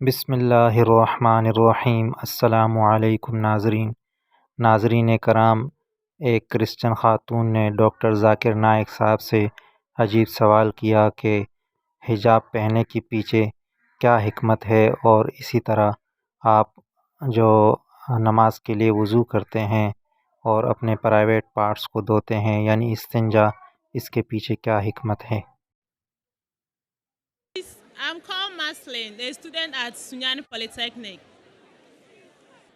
बिस्मिल्लाहिर्रहमानिर्रहीम। अस्सलामु अलैकुम नाज़रीन कराम। एक क्रिश्चियन ख़ातून ने डॉक्टर ज़ाकिर नाइक साहब से अजीब सवाल किया कि हिजाब पहनने के पीछे क्या हिकमत है, और इसी तरह आप जो नमाज के लिए वज़ू करते हैं और अपने प्राइवेट पार्ट्स को धोते हैं यानी इस्तिंजा, इसके पीछे क्या हिकमत है। I'm called Maslin, a student at Sunyani Polytechnic.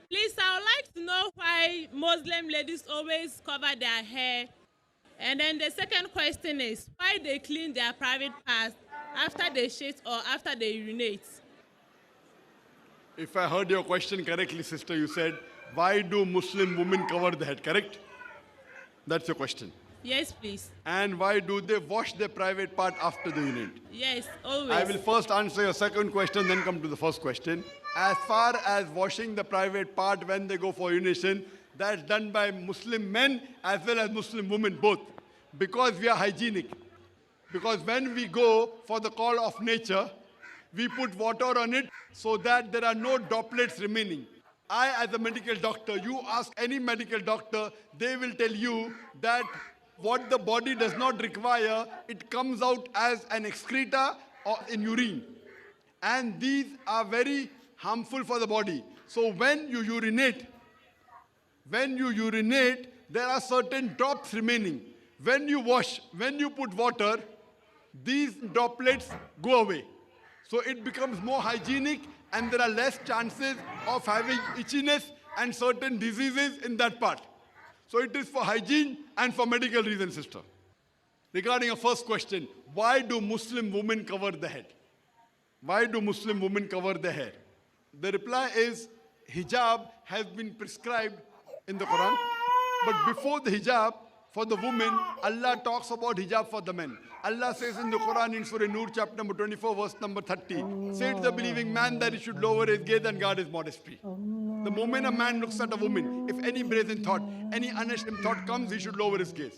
Please, I would like to know why Muslim ladies always cover their hair. And then the second question is, why they clean their private parts after they shit or after they urinate? If I heard your question correctly, sister, you said, why do Muslim women cover the head, correct? That's your question. Yes, please. And why do they wash their private part after they urinate? Yes, always. I will first answer your second question, then come to the first question. As far as washing the private part when they go for urination, that's done by Muslim men as well as Muslim women, both. Because we are hygienic. Because when we go for the call of nature, we put water on it so that there are no droplets remaining. I, as a medical doctor, you ask any medical doctor, they will tell you that what the body does not require, it comes out as an excreta or in urine. And these are very harmful for the body. So when you urinate, there are certain drops remaining. When you wash, when you put water, these droplets go away. So it becomes more hygienic and there are less chances of having itchiness and certain diseases in that part. So it is for hygiene and for medical reasons, sister. Regarding your first question, why do Muslim women cover the head? Why do Muslim women cover the hair? The reply is, hijab has been prescribed in the Quran. But before the hijab, for the women, Allah talks about hijab for the men. Allah says in the Quran in Surah Nur, chapter number 24, verse number 30, say to the believing man that he should lower his gaze and guard his modesty. The moment a man looks at a woman, if any brazen thought, any unashamed thought comes, he should lower his gaze.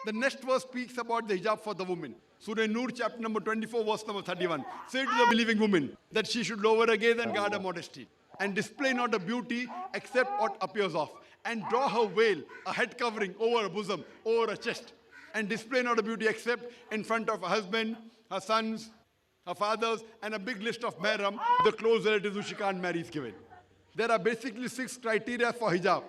The next verse speaks about the hijab for the woman. Surah Nur, chapter number 24, verse number 31. Say to the believing woman that she should lower her gaze and guard her modesty, and display not her beauty except what appears off, and draw her veil, a head covering, over her bosom, over her chest, and display not her beauty except in front of her husband, her sons, her fathers, and a big list of mahram, the close relatives who she can't marry is given. There are basically 6 criteria for hijab.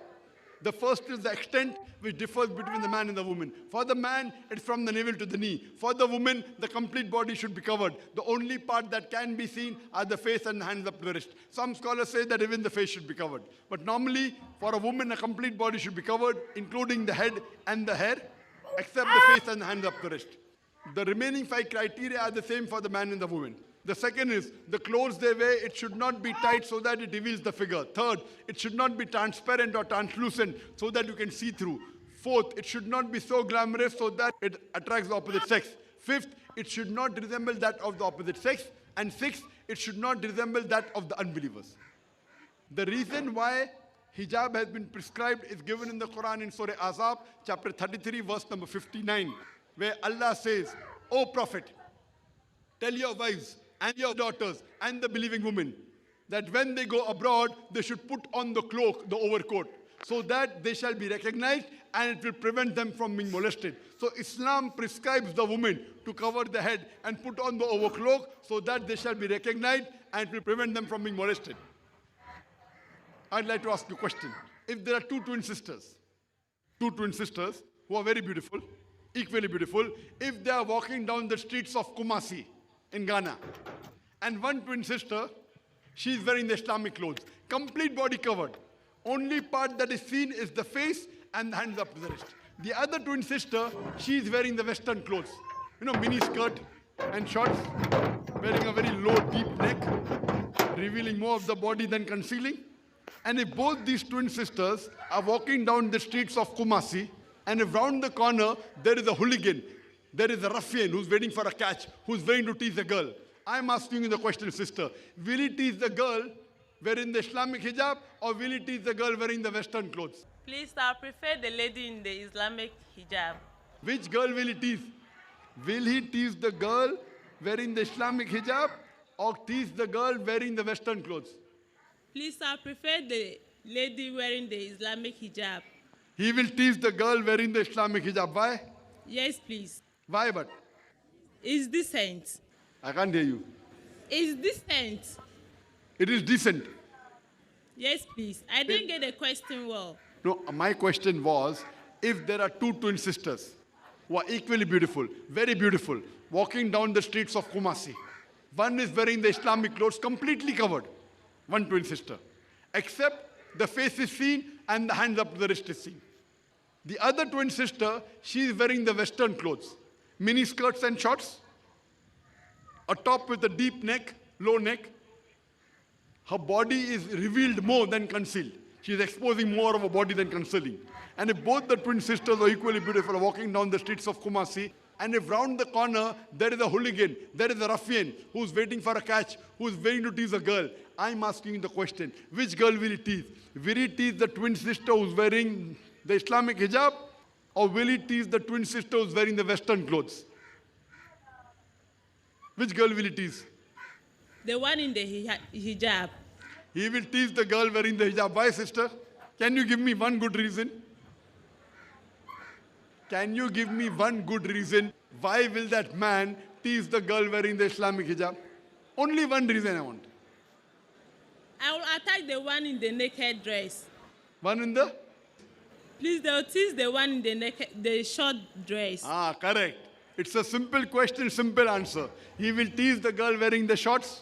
The first is the extent which differs between the man and the woman. For the man, it's from the navel to the knee. For the woman, the complete body should be covered. The only part that can be seen are the face and the hands up to the wrist. Some scholars say that even the face should be covered. But normally, for a woman, a complete body should be covered, including the head and the hair, except the face and the hands up to the wrist. The remaining 5 criteria are the same for the man and the woman. The second is, the clothes they wear, it should not be tight so that it reveals the figure. Third, it should not be transparent or translucent so that you can see through. Fourth, it should not be so glamorous so that it attracts the opposite sex. Fifth, it should not resemble that of the opposite sex. And sixth, it should not resemble that of the unbelievers. The reason why hijab has been prescribed is given in the Quran in Surah Azab, chapter 33, verse number 59, where Allah says, O Prophet, tell your wives and your daughters and the believing women that when they go abroad, they should put on the cloak, the overcoat, so that they shall be recognized and it will prevent them from being molested. So Islam prescribes the woman to cover the head and put on the overcloak so that they shall be recognized and it will prevent them from being molested. I'd like to ask you a question. If there are two twin sisters who are very beautiful, equally beautiful, if they are walking down the streets of Kumasi in Ghana, and one twin sister, she is wearing the Islamic clothes, complete body covered. Only part that is seen is the face and the hands up to the wrist. The other twin sister, she is wearing the Western clothes. Mini skirt and shorts, wearing a very low, deep neck, revealing more of the body than concealing. And if both these twin sisters are walking down the streets of Kumasi, and if round the corner there is a hooligan, there is a ruffian who's waiting for a catch, who's waiting to tease a girl, I'm asking you the question, sister, will he tease the girl wearing the Islamic hijab, or will he tease the girl wearing the Western clothes? Please, I prefer the lady in the Islamic hijab. Which girl will he tease? Will he tease the girl wearing the Islamic hijab, or tease the girl wearing the Western clothes? Please, I prefer the lady wearing the Islamic hijab. He will tease the girl wearing the Islamic hijab. Why? Yes, please. Why but? It's decent. I can't hear you. It's decent. It is decent. Yes, please. I didn't get the question well. No, my question was, if there are two twin sisters who are equally beautiful, very beautiful, walking down the streets of Kumasi, one is wearing the Islamic clothes completely covered, one twin sister, except the face is seen and the hands up to the wrist is seen. The other twin sister, she is wearing the Western clothes, mini skirts and shorts, a top with a deep neck, low neck. Her body is revealed more than concealed. She is exposing more of her body than concealing. And if both the twin sisters are equally beautiful, walking down the streets of Kumasi, and if round the corner there is a hooligan, there is a ruffian who's waiting for a catch, who's waiting to tease a girl, I'm asking the question, which girl will he tease? Will he tease the twin sister who's wearing the Islamic hijab, or will he tease the twin sister who's wearing the Western clothes? Which girl will he tease? The one in the hijab. He will tease the girl wearing the hijab. Why, sister? Can you give me one good reason? Can you give me one good reason why will that man tease the girl wearing the Islamic hijab? Only one reason I want. I will attack the one in the naked dress. One in the? Please, they'll tease the one in the short dress. Ah, correct. It's a simple question, simple answer. He will tease the girl wearing the shorts,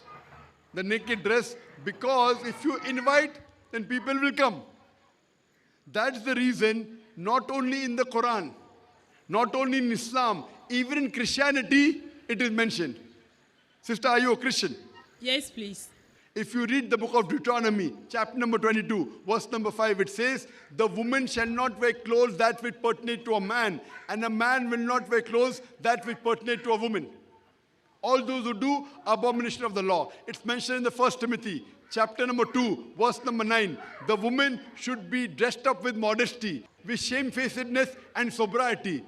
the naked dress, because if you invite, then people will come. That's the reason, not only in the Quran, not only in Islam, even in Christianity, it is mentioned. Sister, are you a Christian? Yes, please. If you read the book of Deuteronomy, chapter number 22, verse number 5, it says, the woman shall not wear clothes that which pertain to a man, and a man will not wear clothes that which pertain to a woman. All those who do abomination of the law. It's mentioned in the 1 Timothy, chapter number 2, verse number 9. The woman should be dressed up with modesty, with shamefacedness and sobriety.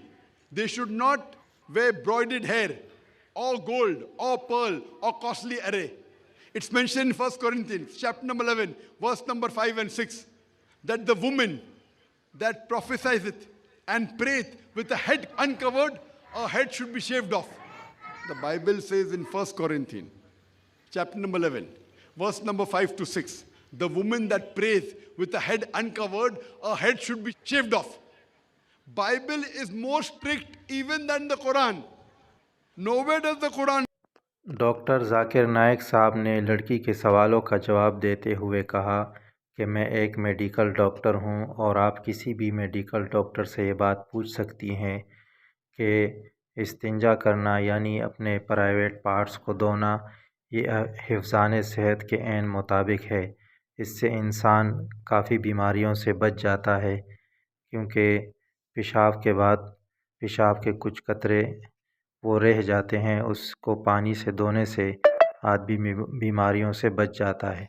They should not wear broided hair, or gold, or pearl, or costly array. It's mentioned in 1 Corinthians, chapter number 11, verse number 5 and 6, that the woman that prophesieth and prayeth with the head uncovered, her head should be shaved off. The Bible says in 1 Corinthians, chapter number 11, verse number 5 to 6, the woman that prays with the head uncovered, her head should be shaved off. Bible is more strict even than the Quran. Nowhere does the Quran. Doctor Zakir Naik साहब ने लड़की के सवालों का जवाब देते हुए कहा कि मैं एक मेडिकल डॉक्टर हूं और आप किसी भी मेडिकल डॉक्टर से ये बात पूछ सकती हैं कि इस्तिंजा करना यानी अपने प्राइवेट पार्ट्स को धोना ये हिफ़्ज़ान सेहत के ऐन मुताबिक है। इससे इंसान काफ़ी बीमारियों से बच जाता है, क्योंकि पेशाब के बाद पेशाब के कुछ कतरे वो रह जाते हैं, उसको पानी से धोने से आदमी बीमारियों से बच जाता है।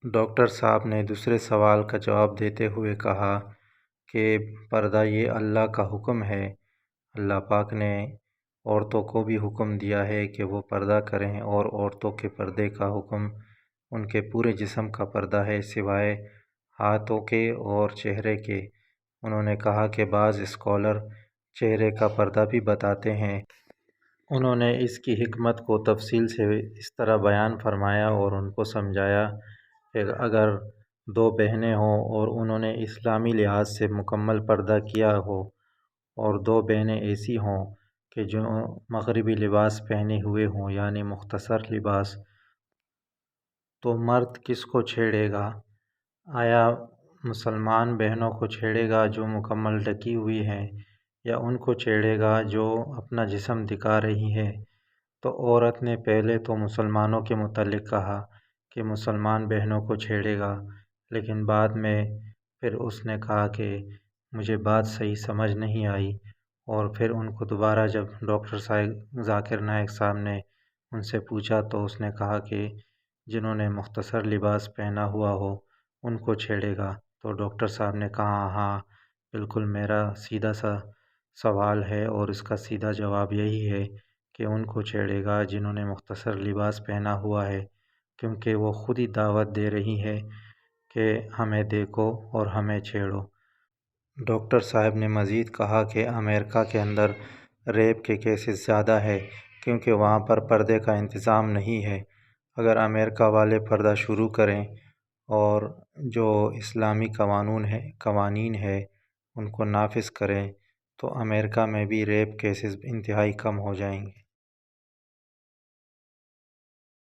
डॉक्टर साहब ने दूसरे सवाल का जवाब देते हुए कहा कि पर्दा ये अल्लाह का हुक्म है। अल्लाह पाक ने औरतों को भी हुक्म दिया है कि वो पर्दा करें, और औरतों के पर्दे का हुक्म उनके पूरे जिस्म का पर्दा है, सिवाय हाथों के और चेहरे के। उन्होंने कहा कि बाज़ स्कॉलर चेहरे का पर्दा भी बताते हैं। उन्होंने इसकी हिकमत को तफसील से इस तरह बयान फरमाया और उनको समझाया कि अगर दो बहनें हों और उन्होंने इस्लामी लिहाज से मुकम्मल पर्दा किया हो, और दो बहनें ऐसी हों कि जो मगरिबी लिबास पहने हुए हों यानी मुख्तसर लिबास, तो मर्द किसको छेड़ेगा? आया मुसलमान बहनों को छेड़ेगा जो मुकम्मल ढकी हुई हैं, या उनको छेड़ेगा जो अपना जिस्म दिखा रही हैं? तो औरत ने पहले तो मुसलमानों के मुतल्लिक़ कहा कि मुसलमान बहनों को छेड़ेगा, लेकिन बाद में फिर उसने कहा कि मुझे बात सही समझ नहीं आई, और फिर उनको दोबारा जब डॉक्टर ज़ाकिर नाइक साहब ने उनसे पूछा तो उसने कहा कि जिन्होंने मुख्तसर लिबास पहना हुआ हो उनको छेड़ेगा। तो डॉक्टर साहब ने कहा, हाँ बिल्कुल, मेरा सीधा सा सवाल है और इसका सीधा जवाब यही है کہ ان کو چھیڑے گا جنہوں نے مختصر لباس پہنا ہوا ہے، کیونکہ وہ خود ہی دعوت دے رہی ہے کہ ہمیں دیکھو اور ہمیں چھیڑو۔ ڈاکٹر صاحب نے مزید کہا کہ امریکہ کے اندر ریپ کے کیسز زیادہ ہے کیونکہ وہاں پر پردے کا انتظام نہیں ہے۔ اگر امریکہ والے پردہ شروع کریں اور جو اسلامی قوانین ہے ان کو نافذ کریں تو امریکہ میں بھی ریپ کیسز انتہائی کم ہو جائیں گے۔